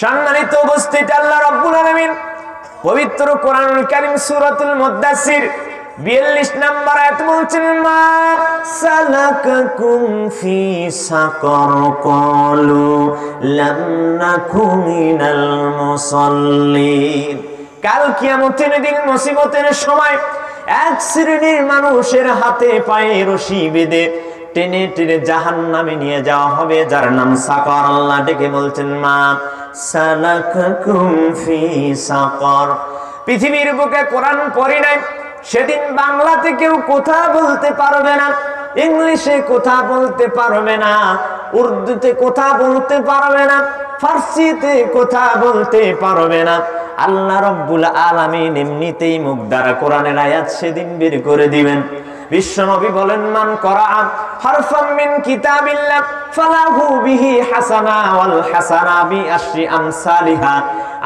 সম্মানিত উপস্থিতি, আল্লাহ রাব্বুল আলামিন পবিত্র কোরআনুল কারীম সূরাতুল মুদ্দাসসির 42 নম্বর আয়াত বলছেন, মা সালাকাকুম ফি সাকার ক্বালু লাম নাকু মিনাল মুসাল্লিন। কাল কিয়ামতের দিন, মুসিবতের সময় এক শ্রেণীর মানুষের হাতে পায়ে রশি বেঁধে টেনে টেনে জাহান্নামে নিয়ে যাওয়া হবে, যার নাম সাকার। আল্লাহ ডেকে বলছেন, মা সালাকাকুম ফি সাকার। পৃথিবীর বুকে কোরআন পড়ি নাই, সেদিন বাংলাতে কেউ কথা বলতে পারবে না, ইংলিশে কথা বলতে পারবে না, উর্দুতে কথা বলতে পারবে না, ফার্সিতে কথা বলতে পারবে না। আল্লাহ রাব্বুল আলামিন এমনিতেই মুখ দ্বারা কোরআনের আয়াত সেদিন বের করে দিবেন। বিশ্বনবী বলেন, মান করা হারফাম মিন কিতাবিল্লাহ ফালাহু বিহি হাসানা ওয়াল হাসানা বিআশরি আমসালিহা।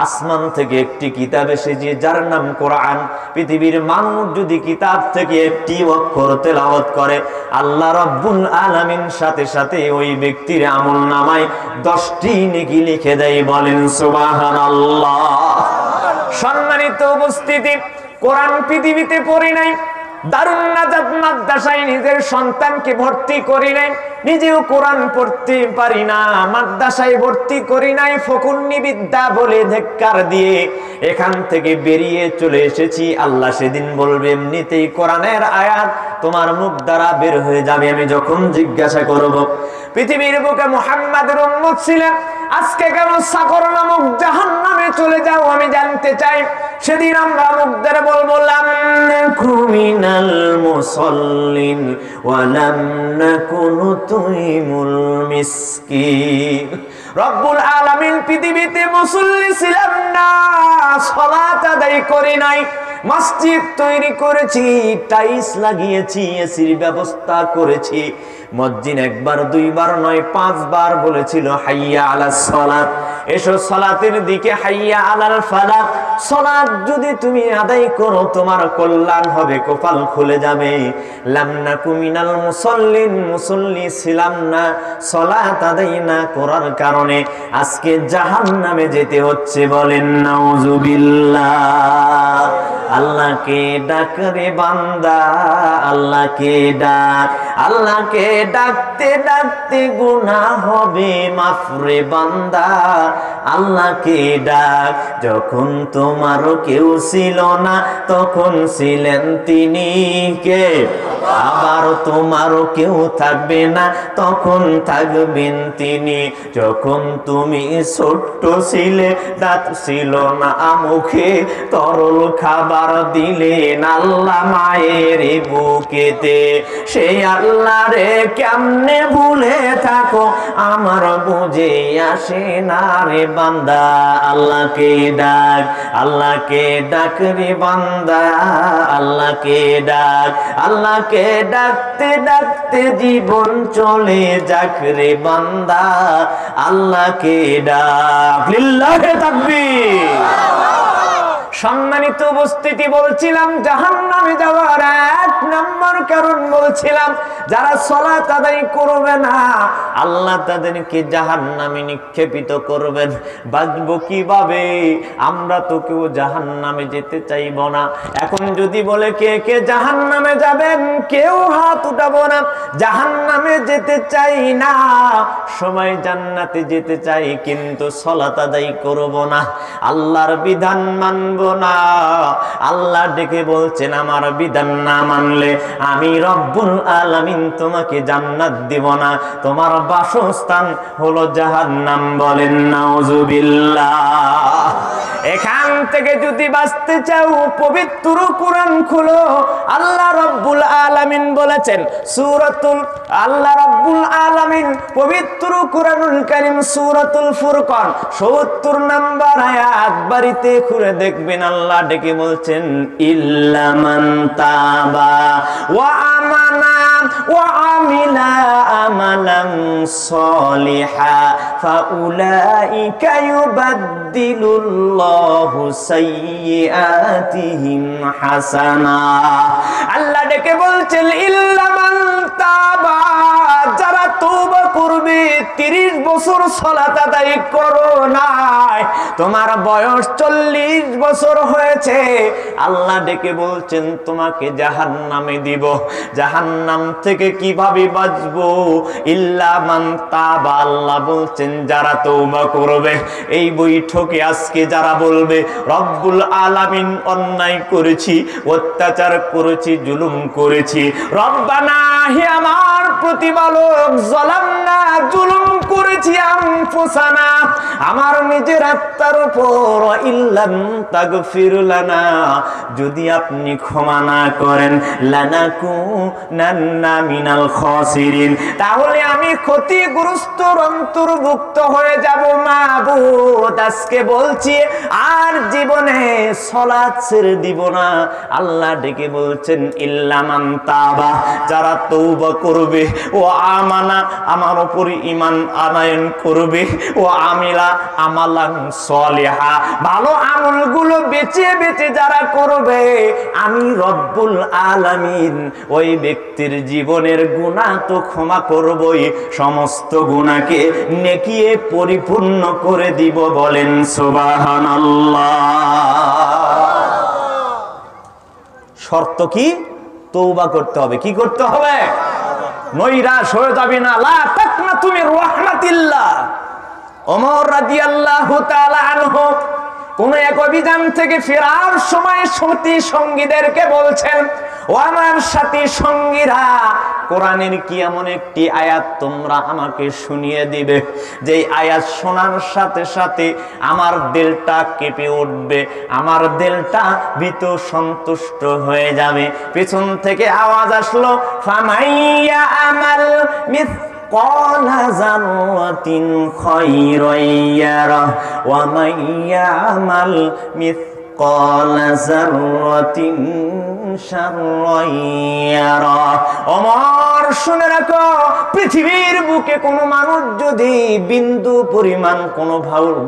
আসমান থেকে একটি কিতাব এসেছে যার নাম কোরআন। পৃথিবীর মানুষ যদি কিতাব থেকে একটি অক্ষর তেলাওয়াত করে, আল্লাহ রাব্বুল আলামিন সাথে সাথে ওই ব্যক্তির আমলনামায় 10টি নেকি লিখে দেয়। বলেন সুবহানাল্লাহ। সম্মানিত উপস্থিতি, কোরআন পৃথিবীতে পড়ি নাই, দারুন নাজাত মাদ্রাসায় নিজের সন্তানকে ভর্তি করি নাই, নিজেও কোরআন পড়তে পারি না, মাদ্রাসায় ভর্তি করি নাই, ফকুন্নি বিদ্যা বলে ধিক্কার দিয়ে এখান থেকে বেরিয়ে চলে এসেছি। আল্লাহ সেদিন বলবে, এমনিতেই কোরআনের আয়াত তোমার মুখ দ্বারা বের হয়ে যাবে। আমি যখন জিজ্ঞাসা করব, পৃথিবীর বুকে মুহাম্মাদের উম্মত ছিলেন, আজকে কেন সাকর নামক জাহান্নামে চলে যাও আমি জানতে চাই। সেদিন আমরা মুখ দ্বারা বলবো, লাম নাকু মিনাল মুসাল্লিন ওয়া লাম নাকু নুতইমুল মিসকিন। রব্বুল আলামিন পৃথিবীতে মুসল্লি ছিলাম না, সালাত আদায় করি নাই, মসজিদ তৈরি করেছি, টাইলস লাগিয়েছি, এসির ব্যবস্থা করেছি, মসজিদ একবার দুইবার নয় 5 বার বলেছিল হাইয়া আলাস সালাত, এসো সালাতের দিকে, হাইয়া আলাল ফালাহ। সালাত যদি তুমি আদায় করো তোমার কল্যাণ হবে, কপাল খুলে যাবে। লাম নাকু মিনাল মুসাল্লিন, মুসল্লি ছিলাম না, সালাত আদায় না করার কারণে আজকে জাহান্নামে যেতে হচ্ছে। বলেন নাউজুবিল্লাহ। আল্লাহকে ডাক রে বান্দা, আল্লাহকে ডাক, আল্লাহকে ডাকতে ডাকতে গুনাহ হবে মাফ রে বান্দা, আল্লাহকে ডাক। যখন তোমারও কেউ ছিল না তখন ছিলেন তিনি কে, আবার তোমারও কেউ থাকবে না তখন থাকবেন তিনি। যখন তুমি ছোট্ট ছিলে, দাঁত ছিল না মুখে, তরল খাবার দিলেন আল্লাহ মায়ের বুকেতে। সেই আল্লাহ রে কেমনে ভুলে থাকো, আমার বুঝে আসে না রে বান্দা। আল্লাহকে ডাক, আল্লাহকে ডাক রে বান্দা, আল্লাহকে ডাক, আল্লাহকে ডাকতে ডাকতে জীবন চলে যাক রে বান্দা, আল্লাহকে ডাক। লিল্লাহি তাকবীর। সম্মানিত উপস্থিতি, বলছিলাম জাহান্নামে যাওয়ার 1 নম্বর কারণ বলছিলাম, যারা সালাত আদায় করবে না আল্লাহ তাদেরকে জাহান্নামে নিক্ষেপিত করবেন। বাঁচবো কিভাবে? আমরা তো কেউ জাহান্নামে যেতে চাইব না। এখন যদি বলে কে কে জাহান্নামে যাবেন, কেউ হাত উঠাবো না। জাহান্নামে যেতে চাই না, সবাই জান্নাতে যেতে চাই, কিন্তু সালাত আদায় করব না, আল্লাহর বিধান মানব না। আল্লাহ ডেকে বলছেন, আমার বিধান না মানলে আমি রব্বুল আলামিন তোমাকে জান্নাত দিব না, তোমার বাসস্থান হলো জাহান্নাম। বলেন নাউজুবিল্লাহ। এখান থেকে যদি বাঁচতে চাও পবিত্র কোরআন খুলো। আল্লাহ রাব্বুল আলামিন বলেছেন আল্লাহ রাব্বুল আলামিন পবিত্র কোরআনুল কারীম সূরাতুল ফুরকান ৭০ নম্বর আয়াত বাড়িতে খুলে দেখবেন। আল্লাহ ডেকে বলছেন, ইল্লা মান তাবা ওয়া আমানা ওয়া আমিলা আমালান সলিহা ফাউলাইকা ইউবাদদিলুল্লাহু সাইয়্যাতিহিম হাসানা। আল্লাহ ডেকে বলছেন, ইল্লা মান তাবা, যারা তওবা করবে, 30 বছর সালাত আদায় করো নাই, তোমার বয়স 40 বছর হয়েছে, আল্লাহ ডেকে বলছেন তোমাকে জাহান্নামে দিব। জাহান্নাম থেকে কিভাবে বাঁচবো? ইল্লা মান তাবা, আল্লাহ বলছেন যারা তওবা করবে। এই বৈঠকে আজকে যারা বলবে রব্বুল আলামিন অন্যায় করেছি, অত্যাচার করেছি, জুলুম করেছি, রব্বানা হে আমার প্রতিপালক, যালামনা, জুলুম করেছি, আনফুসানা, আমার নিজের আত্মার উপর, ইল্লাম তাগফির লানা, যদি আপনি ক্ষমা না করেন, লানাকুনান্না মিনাল খাসিরিন, তাহলে আমি ক্ষতিগ্রস্ত অন্তর্ভুক্ত হয়ে যাব। মাবুদ আজকে বলছি আর জীবনে সালাত ছেড়ে দিব না। আল্লাহ ডেকে বলছেন ইল্লা মান তাবা, যারা তওবা করবে, ও আমানা, আমার উপর ঈমান আনয়ন করবে, ও আমিলা আমালান সলিহা, ভালো আমলগুলো বেঁচে বেঁচে যারা করবে, আমি রব্বুল আলামিন ওই ব্যক্তির জীবনের গুনাহ তো ক্ষমা করবই, সমস্ত গুনাহকে নেকিয়ে পরিপূর্ণ করে দিব। বলেন সুবহানাল্লাহ। শর্ত কি? তওবা করতে হবে। কি করতে হবে? নৈরাশ হয়ে যাবে না। লা তাকনাতু মির রাহমাতিল্লাহ। ওমর রাদিয়াল্লাহু তাআলা আনহু কোন এক অভিযান থেকে ফেরার সময় সাথী সঙ্গীদেরকে বলছেন, ও আমার সাথী সঙ্গীরা, কোরআনের কি এমন একটি আয়াত তোমরা আমাকে শুনিয়ে দিবে, যে আয়াত শোনার সাথে সাথে আমার দিলটা কেঁপে উঠবে, আমার দিলটা ভীত সন্তুষ্ট হয়ে যাবে। পেছন থেকে আওয়াজ আসলো, ফামাইয়া আমাল মিসকাল যাররাতিন খায়রান ইয়ারাহ ওয়া মাইয়া আমাল মিসকাল যাররাতিন শাররান ইয়ারাহ। ওমর শুনে রাখো, পৃথিবীর বুকে কোনো মানুষ যদি বিন্দু পরিমাণ কোনো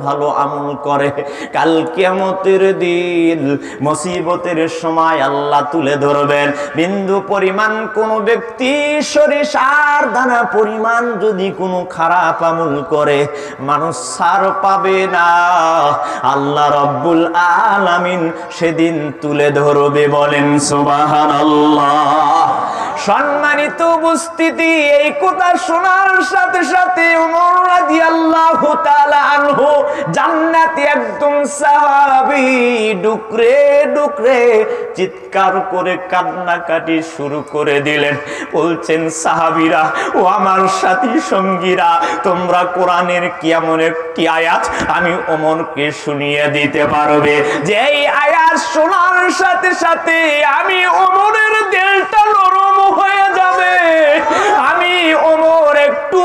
ভালো আমল করে, কাল কিয়ামতের দিন মুসিবতের সময় আল্লাহ তুলে ধরবেন। বিন্দু পরিমাণ কোনো ব্যক্তি সরিষার দানা পরিমাণ যদি কোনো খারাপ আমল করে, মানুষ ছাড় পাবে না, আল্লাহ রব্বুল আলামিন সেদিন তুলে ধরবে। বলেন সুবহানাল্লাহ। সম্মানিত উপস্থিতি, এই কথা শোনার সাথে সাথে ওমর রাদিয়াল্লাহু তাআলা আনহু জান্নাতি একদম সাহাবী ডুকরে ডুকরে চিৎকার করে কান্নাকাটি শুরু করে দিলেন। বলছেন, সাহাবীরা, ও আমার সাথী সঙ্গীরা, তোমরা কোরআনের কি এমন একটি আয়াত আমি ওমরকে শুনিয়ে দিতে পারবে, যে এই আয়াত শোনার সাথে সাথে আমি ওমরের দিলটা নরম হয়ে যাবে, আমি ওমর একটু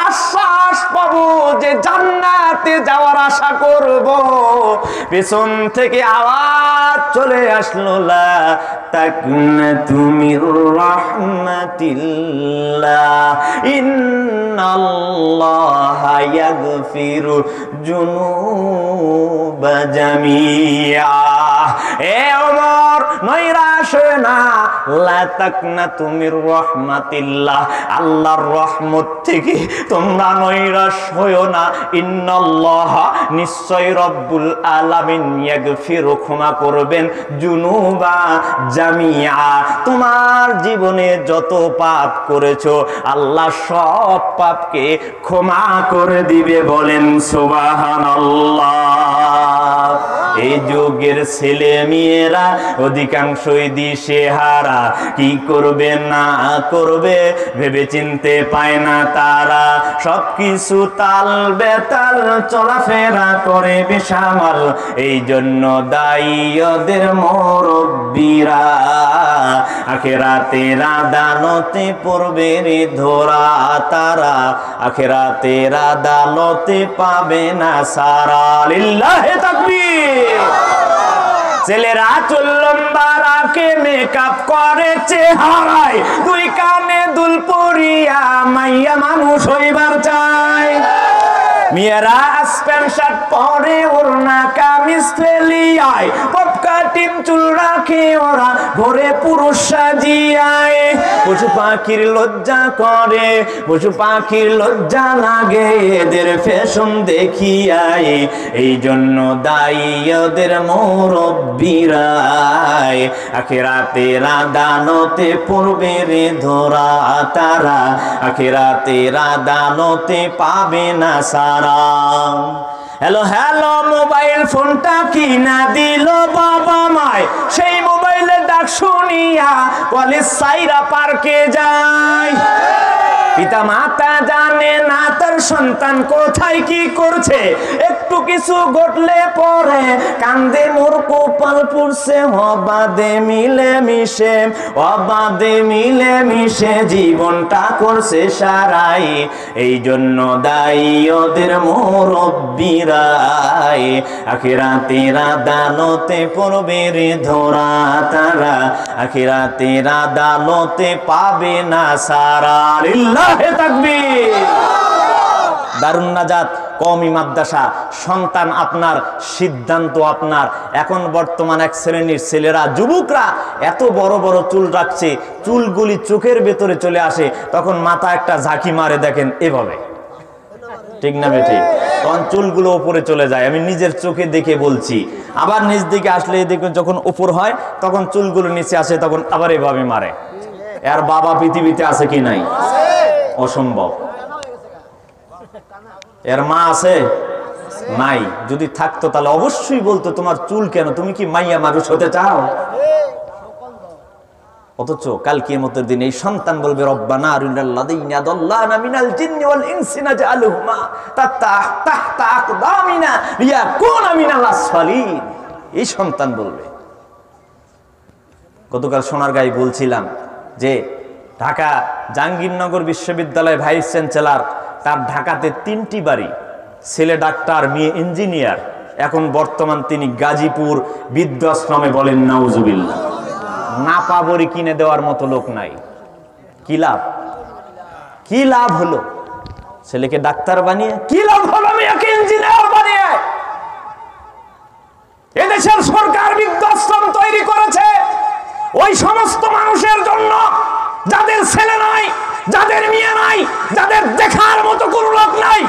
আশ্বাস পাবো যে জান্নাতে যাওয়ার আশা করব। পেছন থেকে আওয়াজ চলে আসলো, লা তাকনাতু মির রাহমাতিল্লাহ, ইন্নাল্লাহা ইয়াগফিরু যুনুবা জামিআ। এ ওমর, নৈরাশ হয়ো না, লা তাকনাতু মির রাহমাতিল্লাহ, আল্লাহর রহমত থেকে তোমরা নৈরাশ হয়ো না। ইন্নাল্লাহা, নিশ্চয় রব্বুল আলামিন, ইয়াগফিরু, ক্ষমা করবেন, যুনুবা জামিআ, তোমার জীবনে যত পাপ করেছো আল্লাহ সব পাপকে ক্ষমা করে দিবে। বলেন সুবহানাল্লাহ। এই যুগের ছেলে মেয়েরা অধিকাংশই দিশে হারা, কি করবে না করবে ভেবে চিনতে পায় না তারা, সবকিছু তাল বেতাল চলাফেরা করে বেসামাল, এই জন্য দায়ী ওদের মুরব্বিরা, আখিরাতের আদালতে পড়বে রে ধরা তারা, আখিরাতের আদালতে পাবে না সারা। লিল্লাহি তাকবীর। ছেলেরা চুল লম্বা রাখে, মেকআপ করে চেহারায়, দুই কানে দুল পরিয়া মাইয়া মানুষ হইবার চায়। মেয়েরা প্যান্ট শার্ট পরে, ওড়না কামিজ অস্ট্রেলিয়ায় পপকাটিম চুল রাখে ওরা ঘরে পুরুষ সাজিয়ায়। পশু পাখির লজ্জা করে, পশু পাখির লজ্জা লাগে এদের ফ্যাশন দেখিয়ায়। এই জন্য দায়ী ওদের মুরব্বিরাই, আখিরাতের আদালতে পড়বে রে ধরা তারা, আখিরাতের আদালতে পাবে না সারা। হ্যালো হ্যালো মোবাইল ফোনটা কিনা দিল বাবা মায়, সেই মোবাইলের ডাক শুনিয়া কলেজ সাইরা পার্কে যায়। পিতা মাতা জানে না তার সন্তান কোথায় কি করছে, একটু কিছু ঘটলে পরে কান্দে মোর কপাল পুড়ছে। অবাধে মিলে মিশে, অবাধে মিলে মিশে জীবনটা করছে সারাই। এই জন্য দায়ী ওদের মুরব্বিরাই, আখিরাতের আদালতে পড়বে রে ধরা তারা, আখিরাতের আদালতে পাবে না সারা। লিল্লাহে তাকবীর। দারুন নাজাত কওমি মাদ্রাসা, সন্তান আপনার, সিদ্ধান্ত আপনার। এখন বর্তমান এক শ্রেণীর ছেলেরা, যুবকরা এত বড় বড় চুল রাখছে, চুলগুলি চোখের ভেতরে চলে আসে, তখন মাথা একটা ঝাঁকি মারে দেখেন এভাবে, ঠিক না বেঠিক? তখন চুলগুলো উপরে চলে যায়, আমি নিজের চোখে দেখে বলছি। আবার নিচ দিকে আসলে দেখুন যখন উপর হয় তখন চুলগুলো নিচে আসে, তখন আবার এভাবে মারে। এর বাবা পৃথিবীতে আছে কি নাই? অসম্ভব। এর মা আছে নাই? যদি থাকতো তাহলে অবশ্যই বলতো তোমার চুল কেন, তুমি কি মাইয়া মানুষ হতে চাও? অথচ কাল কিয়ামতের দিন এই সন্তান বলবে রব্বানা আরিনাল্লাযীনা দাল্লানা মিনাল জিন্নি ওয়াল ইনসি নাজআলুহুমা তাহতা আকদামিনা লিয়াকুনা মিনাল আসফালিন। এই সন্তান বলবে। গতকাল সোনারগাঁয়ে বলছিলাম যে ঢাকা জাহাঙ্গীরনগর বিশ্ববিদ্যালয় ভাইস চ্যান্সেলর, তার ঢাকাতে 3টি বাড়ি, ছেলে ডাক্তার, মেয়ে ইঞ্জিনিয়ার। এখন বর্তমান তিনি গাজীপুর বৃদ্ধাশ্রমে। বলেন নাউজুবিল্লাহ। না পাবরি কিনে দেওয়ার মতো লোক নাই। কি লাভ? কি লাভ হলো? ছেলেকে ডাক্তার বানিয়ে কি লাভ হলো? মেয়েকে ইঞ্জিনিয়ার বানিয়ে। এদেশের সরকার বৃদ্ধাশ্রম তৈরি করেছে ওই সমস্ত মানুষের জন্য যাদের ছেলে নাই, যাদের মেয়ে নাই, যাদের দেখার মতো কোনো লোক নাই।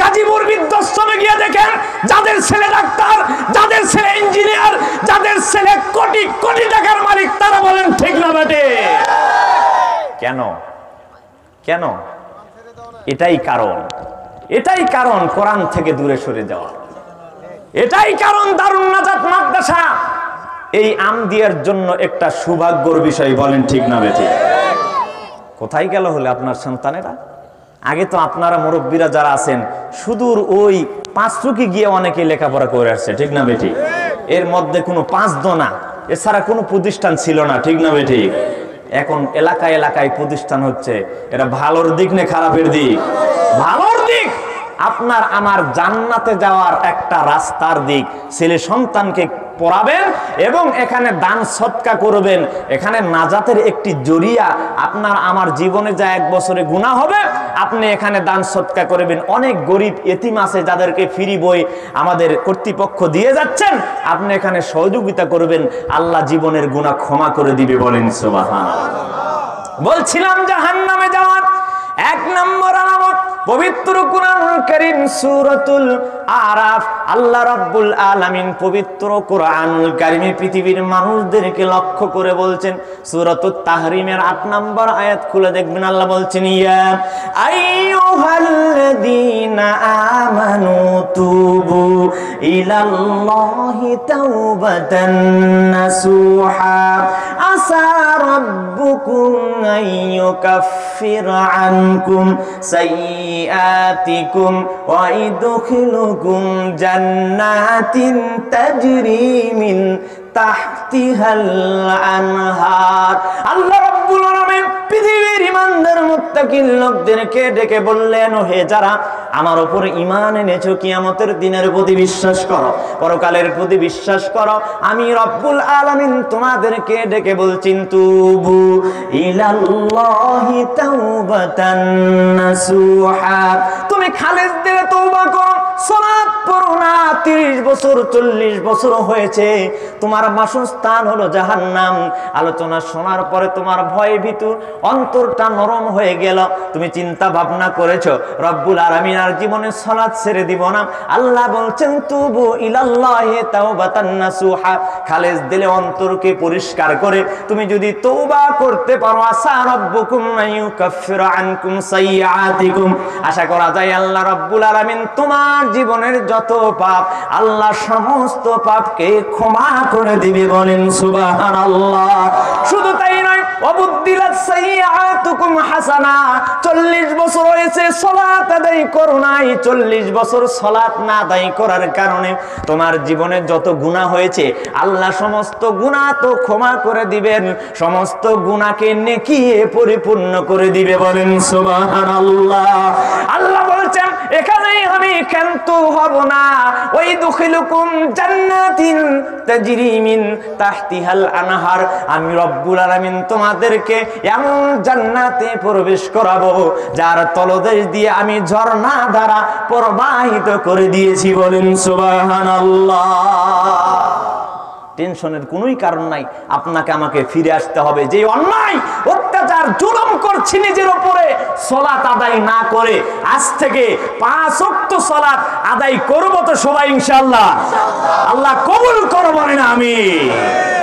গাজীপুর বৃদ্ধাশ্রমে গিয়ে দেখেন যাদের ছেলে ডাক্তার, যাদের ছেলে ইঞ্জিনিয়ার, যাদের ছেলে কোটি কোটি টাকার মালিক, তারা বলেন ঠিক না বেটে? কেন? কেন? এটাই কারণ, এটাই কারণ কোরআন থেকে দূরে সরে যাওয়া। এটাই কারণ দারুন নাজাত মাদ্রাসা এই আমদিয়ার জন্য একটা সৌভাগ্যের বিষয়। বলেন ঠিক না বেটে? কোথায় গেল হলে আপনার সন্তানেরা? আগে তো আপনারা মুরব্বীরা যারা আছেন সুদূর ওই পাঁচরুকি গিয়ে অনেকে লেখাপড়া করে আসছে, ঠিক না বেটি? এর মধ্যে কোনো পাঁচদোনা এছাড়া কোনো প্রতিষ্ঠান ছিল না, ঠিক না বেটি? এখন এলাকায় এলাকায় প্রতিষ্ঠান হচ্ছে। এটা ভালোর দিক না খারাপের দিক? ভালোর দিক। আপনার আমার জান্নাতে যাওয়ার একটা রাস্তার দিক। ছেলে সন্তানকে পড়াবেন এবং এখানে দান সদকা করবেন, এখানে নাজাতের একটি জরিয়া। আপনার আমার জীবনে যা 1 বছরে গুনাহ হবে, আপনি এখানে দান সদকা করবেন। অনেক গরিব এতিম আছে যাদেরকে ফ্রি বই আমাদের কর্তৃপক্ষ দিয়ে যাচ্ছেন, আপনি এখানে সহযোগিতা করবেন, আল্লাহ জীবনের গুনাহ ক্ষমা করে দিবে। বলেন সুবহানাল্লাহ। বলছিলাম জাহান্নামে যাওয়ার 1 নম্বর আলামত পবিত্র কুরআনুল কারীম সূরাতুল আরাফ। আল্লাহ রাব্বুল আলামিন পবিত্র কুরআনুল কারীমে পৃথিবীর মানুষদেরকে লক্ষ্য করে বলছেন। সূরাতুত তাহরিমের 8 নম্বর আয়াত খুলে দেখবেন, আল্লাহ বলছেন ইয়া আইয়ুহাল্লাযীনা আমানু তুবু ইলাল্লাহি তাওবাতান নাসুহা আসা রাব্বুকুম আইয়ুকাফফিরা আনকুম সাইয়্যাতিকুম ওয়া ইদখিলুকুম জান্নাতিন তাজরি মিন তাহতিহাল আনহার। আল্লাহ রাব্বুল আলামিন পৃথিবীর ঈমানদার মুত্তাকিন লোকদেরকে ডেকে বললেন, হে যারা আমার উপর ঈমান এনেছো, কিয়ামতের দিনের প্রতি বিশ্বাস করো, পরকালের প্রতি বিশ্বাস করো, আমি রব্বুল আলামিন তোমাদেরকে ডেকে বলছি তুবু ইলাল্লাহি তাওবাতান নাসুহা। তুমি খালেস দিলে তওবা করো, সালাত পড়ো না, 30 বছর 40 বছর হয়েছে, তোমার বাসস্থান হলো জাহান্নাম। আলোচনা শোনার পরে তোমার ভয় ভীতু অন্তরটা নরম হয়ে গেল। তুমি চিন্তা ভাবনা করেছো রব্বুল আলামিন আর জীবনে সালাত ছেড়ে দিব না। আল্লাহ বলছেন তুবু ইলাল্লাহি তাওবাতান নাসুহা, খালেস দিলে অন্তরকে পরিষ্কার করে তুমি যদি তওবা করতে পারো, আসা রাব্বুকুম আইয়ুকাফিরা আনকুম সাইয়্যাতিকুম, আশা করা যায় আল্লাহ রাব্বুল আলামিন তোমার জীবনের যত পাপ, আল্লাহ সমস্ত পাপকে ক্ষমা করে দিবে। বলেন সুবহানাল্লাহ। শুধু তাই নয়, ওয়াবুদ্দিলাত সাইয়্যাতুকুম হাসানা, 40 বছর হয়েছে সালাত আদায় করো নাই, 40 বছর সালাত না আদায় করার কারণে তোমার জীবনে যত গুনাহ হয়েছে আল্লাহ সমস্ত গুনাহ তো ক্ষমা করে দিবেন, সমস্ত গুনাহকে নেকিয়ে পরিপূর্ণ করে দিবে। বলেন সুবহানাল্লাহ। আল্লাহ বলছেন এখানেই আমি ক্ষান্ত হব না, ওই দুখিলুকুম জান্নাতিন তাজরি মিন তাহতিহাল আনহার, আমি রব্বুল আলামিন তোমাদেরকে এমন জান্নাতে প্রবেশ করাবো যার তলদেশ দিয়ে আমি ঝর্ণা দ্বারা প্রবাহিত করে দিয়েছি। বলেন সুবহানাল্লাহ। টেনশনের কোনোই কারণ নাই, আপনাকে আমাকে ফিরে আসতে হবে। যে অন্যায় অত্যাচার জুলুম করছি নিজের উপরে, সালাত আদায় না করে আজ থেকে 5 ওয়াক্ত সালাত আদায় করব তো সবাই ইনশাআল্লাহ। আল্লাহ কবুল করো, বলেন আমিন।